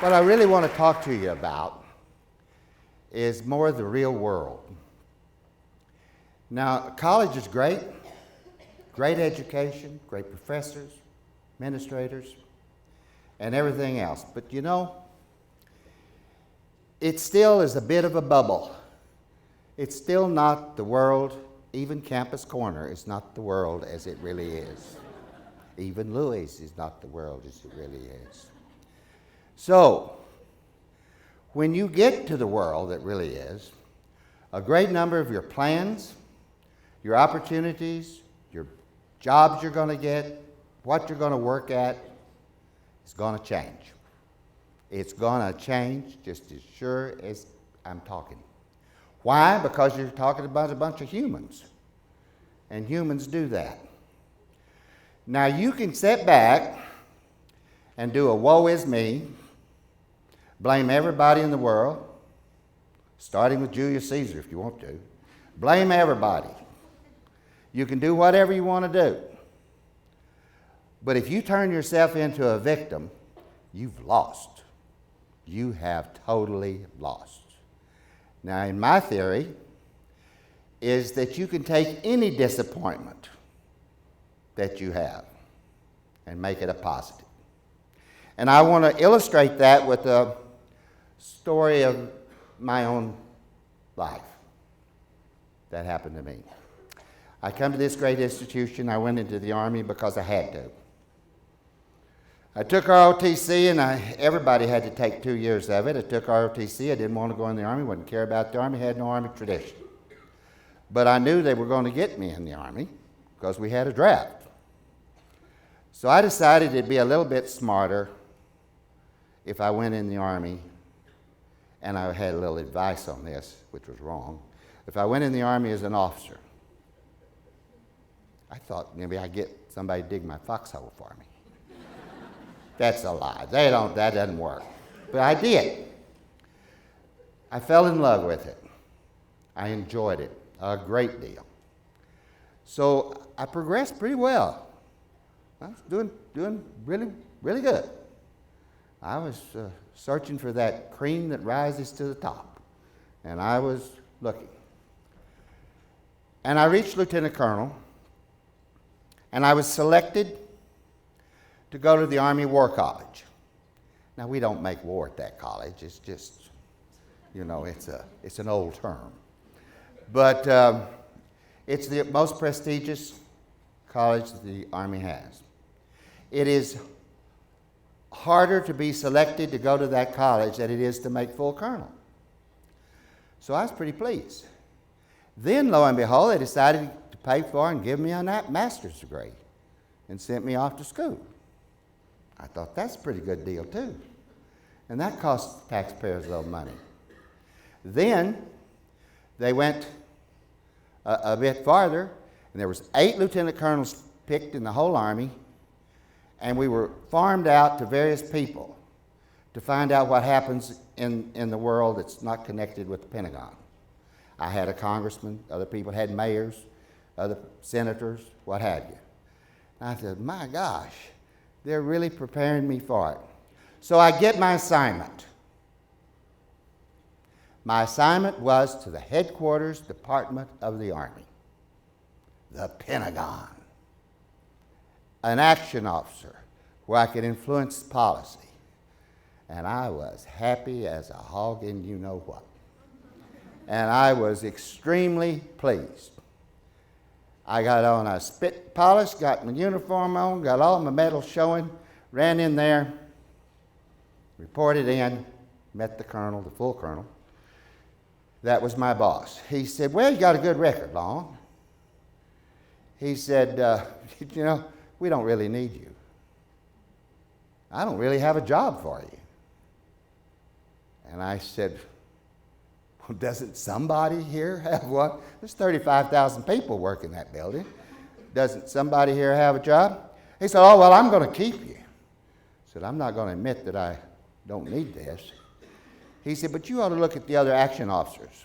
What I really want to talk to you about is more the real world. Now, college is great education, great professors, administrators, and everything else. But you know, it still is a bit of a bubble. It's still not the world. Even Campus Corner is not the world as it really is. Even Louis is not the world as it really is. So, when you get to the world that really is, a great number of your plans, your opportunities, your jobs you're going to get, what you're going to work at, is going to change. It's going to change just as sure as I'm talking. Why? Because you're talking about a bunch of humans. And humans do that. Now you can sit back and do a woe is me, blame everybody in the world, starting with Julius Caesar if you want to. Blame everybody. You can do whatever you want to do. But if you turn yourself into a victim, you've lost. You have totally lost. Now, in my theory, is that you can take any disappointment that you have and make it a positive. And I want to illustrate that with a story of my own life that happened to me. I come to this great institution. I went into the Army because I had to. I took ROTC, and everybody had to take 2 years of it. I took ROTC. I didn't want to go in the Army, wouldn't care about the Army, had no Army tradition. But I knew they were going to get me in the Army because we had a draft. So I decided it'd be a little bit smarter if I went in the Army, and I had a little advice on this, which was wrong. If I went in the Army as an officer, I thought maybe I'd get somebody to dig my foxhole for me. That's a lie. That doesn't work. But I did. I fell in love with it. I enjoyed it a great deal. So I progressed pretty well. I was doing really, really good. I was searching for that cream that rises to the top. And I was looking. And I reached Lieutenant Colonel, and I was selected to go to the Army War College. Now, we don't make war at that college. It's just, you know, it's an old term. But it's the most prestigious college the Army has. It is harder to be selected to go to that college than it is to make full colonel. So I was pretty pleased. Then, lo and behold, they decided to pay for and give me a master's degree and sent me off to school. I thought that's a pretty good deal too. And that cost taxpayers a little money. Then they went a bit farther, and there was 8 lieutenant colonels picked in the whole Army, and we were farmed out to various people to find out what happens in the world that's not connected with the Pentagon. I had a congressman, other people had mayors, other senators, what have you. And I said, my gosh, they're really preparing me for it. So I get my assignment. My assignment was to the headquarters department of the Army, the Pentagon, an action officer where I could influence policy. And I was happy as a hog in you know what. And I was extremely pleased. I got on a spit polish, got my uniform on, got all my medals showing, ran in there, reported in, met the colonel, the full colonel. That was my boss. He said, well, you got a good record, Long. He said, you know, we don't really need you. I don't really have a job for you. And I said, well, doesn't somebody here have one? There's 35,000 people work in that building. Doesn't somebody here have a job? He said, oh, well, I'm going to keep you. I said, I'm not going to admit that I don't need this. He said, but you ought to look at the other action officers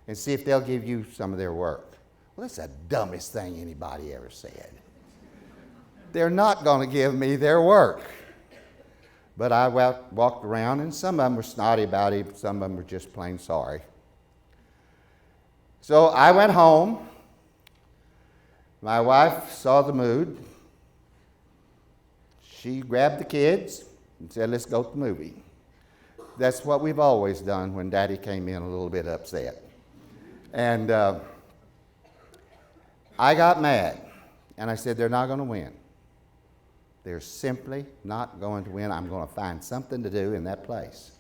and see if they'll give you some of their work. Well, that's the dumbest thing anybody ever said. They're not going to give me their work. But I walked around, and some of them were snotty about it, some of them were just plain sorry. So I went home. My wife saw the mood. She grabbed the kids and said, let's go to the movie. That's what we've always done when Daddy came in a little bit upset. And I got mad, and I said, they're not going to win. They're simply not going to win. I'm going to find something to do in that place.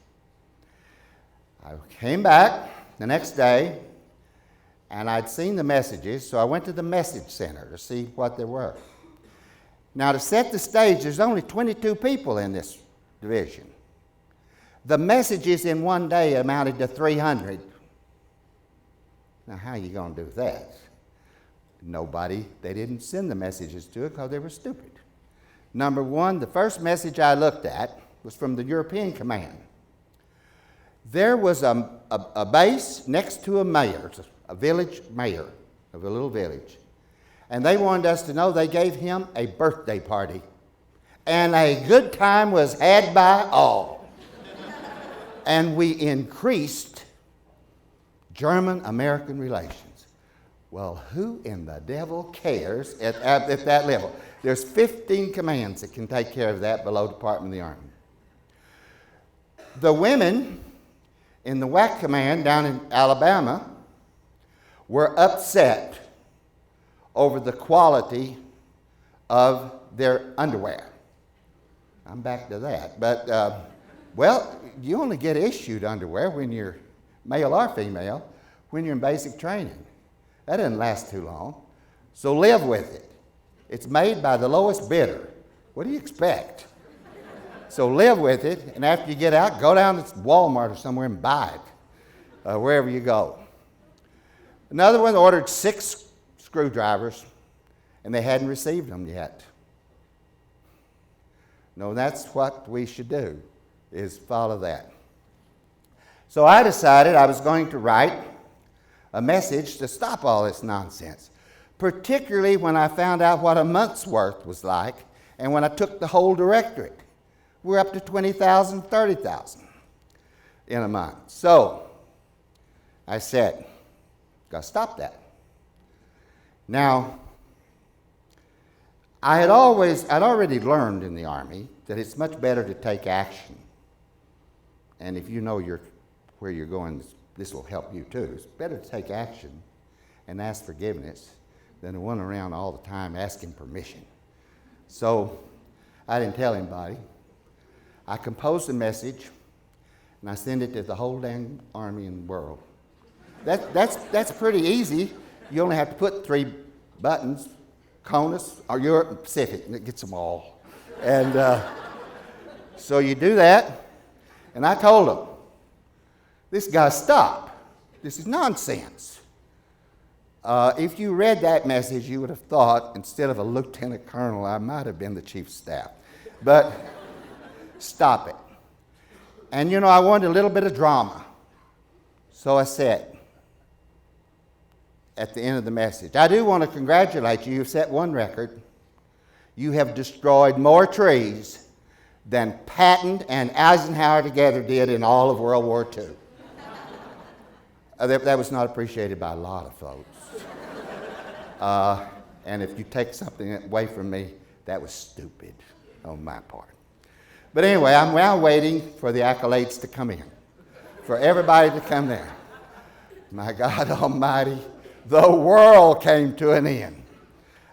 I came back the next day, and I'd seen the messages, so I went to the message center to see what there were. Now, to set the stage, there's only 22 people in this division. The messages in one day amounted to 300. Now, how are you going to do that? Nobody, they didn't send the messages to it because they were stupid. Number one, the first message I looked at was from the European Command. There was a base next to a mayor, a village mayor of a little village. And they wanted us to know they gave him a birthday party. And a good time was had by all. And we increased German-American relations. Well, who in the devil cares at that level? There's 15 commands that can take care of that below Department of the Army. The women in the WAC command down in Alabama were upset over the quality of their underwear. I'm back to that. But, well, you only get issued underwear when you're male or female when you're in basic training. That doesn't last too long. So live with it. It's made by the lowest bidder. What do you expect? So live with it, and after you get out, go down to Walmart or somewhere and buy it, wherever you go. Another one ordered 6 screwdrivers, and they hadn't received them yet. No, that's what we should do, is follow that. So I decided I was going to write a message to stop all this nonsense, particularly when I found out what a month's worth was like, and when I took the whole directorate. We're up to 20,000, 30,000 in a month. So I said, got to stop that. Now, I'd already learned in the Army that it's much better to take action. And if you know where you're going, this will help you too. It's better to take action and ask forgiveness than to run around all the time asking permission. So I didn't tell anybody. I composed a message, and I sent it to the whole dang Army in the world. That's pretty easy. You only have to put 3 buttons, CONUS or Europe and Pacific, and it gets them all. And so you do that, and I told them, this guy, stop. This is nonsense. If you read that message, you would have thought, instead of a lieutenant colonel, I might have been the chief of staff. But stop it. And I wanted a little bit of drama. So I said, at the end of the message, I do want to congratulate you. You've set one record. You have destroyed more trees than Patton and Eisenhower together did in all of World War II. That was not appreciated by a lot of folks. And if you take something away from me, that was stupid on my part. But anyway, I'm now waiting for the accolades to come in, for everybody to come there. My God Almighty, the world came to an end.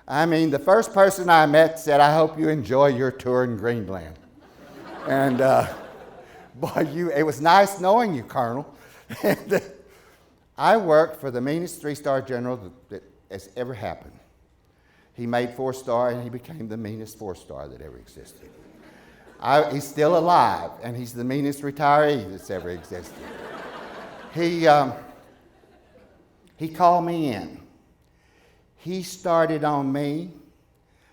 I mean, the first person I met said, I hope you enjoy your tour in Greenland. And boy, it was nice knowing you, Colonel. And, I worked for the meanest 3-star general that has ever happened. He made 4-star, and he became the meanest 4-star that ever existed. He's still alive, and he's the meanest retiree that's ever existed. He called me in. He started on me.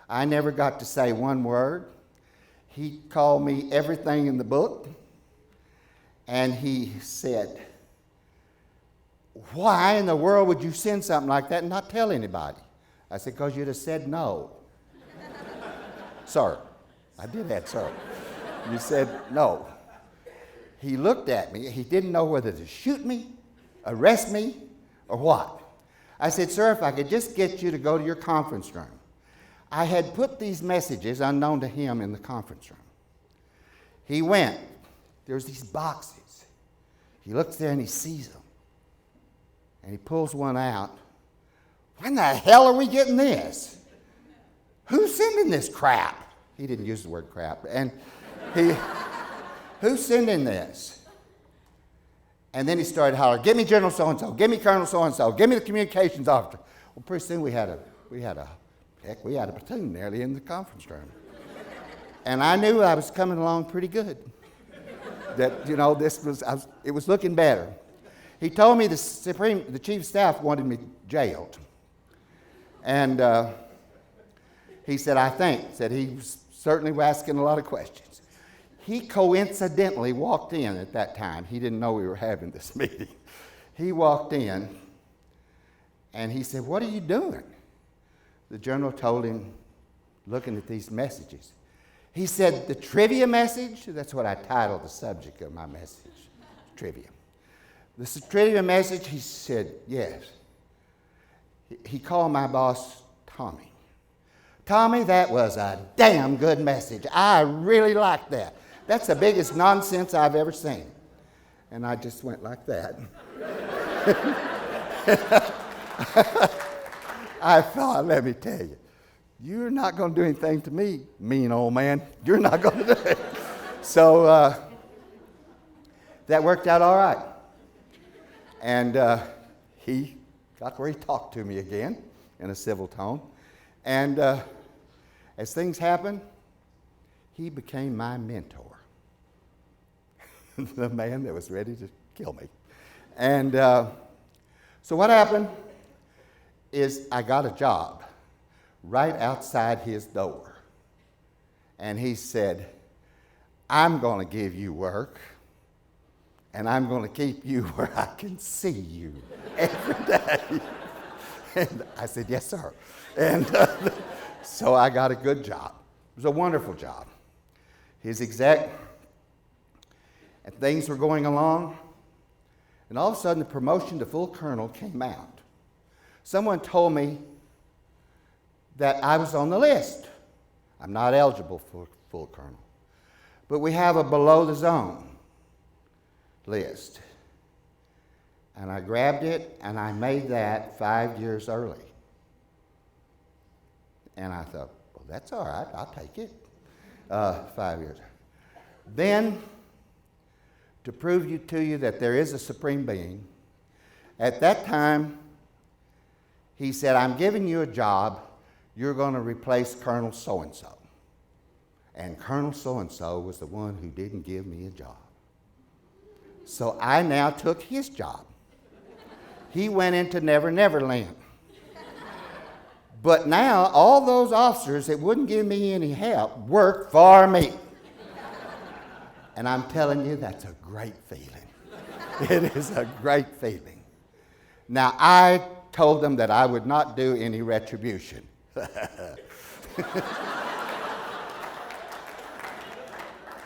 I never got to say one word. He called me everything in the book, and he said, why in the world would you send something like that and not tell anybody? I said, because you'd have said no. Sir. I did that, sir. You said no. He looked at me. He didn't know whether to shoot me, arrest me, or what. I said, sir, if I could just get you to go to your conference room. I had put these messages, unknown to him, in the conference room. He went. There's these boxes. He looks there and he sees them. And he pulls one out. When the hell are we getting this? Who's sending this crap? He didn't use the word crap. And who's sending this? And then he started hollering, give me General so-and-so, give me Colonel so-and-so, give me the communications officer. Well, pretty soon we had a platoon nearly in the conference room. And I knew I was coming along pretty good. That, it was looking better. He told me the chief of staff wanted me jailed. And he said, he was certainly asking a lot of questions. He coincidentally walked in at that time. He didn't know we were having this meeting. He walked in and he said, what are you doing? The general told him, looking at these messages. He said, the trivia message, that's what I titled the subject of my message, trivia. The trivia message, he said, yes. He called my boss Tommy. Tommy, that was a damn good message. I really liked that. That's the biggest nonsense I've ever seen. And I just went like that. I thought, let me tell you, you're not going to do anything to me, mean old man. You're not going to do it. So that worked out all right. And he got where he talked to me again in a civil tone. And as things happened, he became my mentor. The man that was ready to kill me. And so what happened is I got a job right outside his door. And he said, I'm going to give you work, and I'm going to keep you where I can see you every day. And I said, yes, sir. And so I got a good job. It was a wonderful job. His exec, and things were going along, and all of a sudden the promotion to full colonel came out. Someone told me that I was on the list. I'm not eligible for full colonel. But we have a below the zone list. And I grabbed it and I made that 5 years early. And I thought, well, that's all right, I'll take it. 5 years. Then, to prove to you that there is a supreme being, at that time, he said, I'm giving you a job. You're going to replace Colonel so-and-so. And Colonel so-and-so was the one who didn't give me a job. So I now took his job. He went into Never Never Land. But now all those officers that wouldn't give me any help work for me. And I'm telling you, that's a great feeling. It is a great feeling. Now, I told them that I would not do any retribution.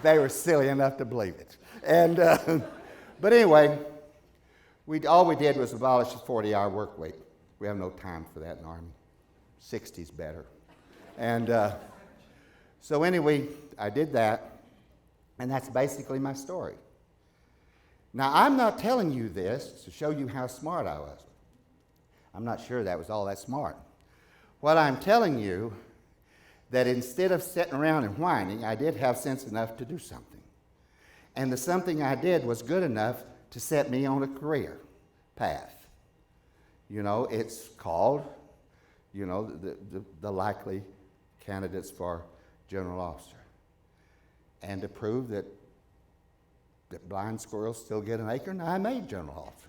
They were silly enough to believe it. And, but anyway, all we did was abolish the 40-hour work week. We have no time for that in the Army. 60's better. And so anyway, I did that, and that's basically my story. Now, I'm not telling you this to show you how smart I was. I'm not sure that was all that smart. What I'm telling you, that instead of sitting around and whining, I did have sense enough to do something. And the something I did was good enough to set me on a career path. You know, it's called, you know, the likely candidates for general officer. And to prove that blind squirrels still get an acorn, I made general officer.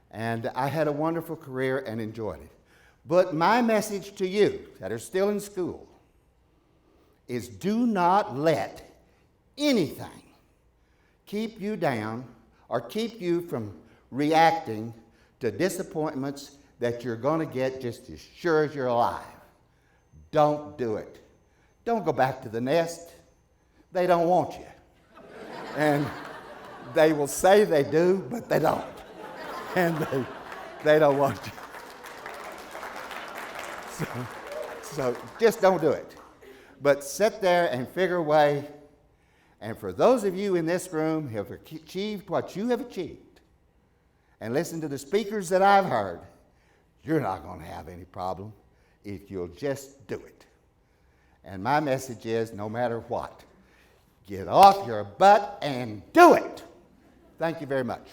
And I had a wonderful career and enjoyed it. But my message to you that are still in school is do not let anything keep you down or keep you from reacting to disappointments that you're going to get just as sure as you're alive. Don't do it. Don't go back to the nest. they don't want you. And they will say they do, but they don't. And they don't want you. So just don't do it. But sit there and figure a way. And for those of you in this room who have achieved what you have achieved, and listen to the speakers that I've heard, you're not going to have any problem if you'll just do it. And my message is, no matter what, get off your butt and do it. Thank you very much.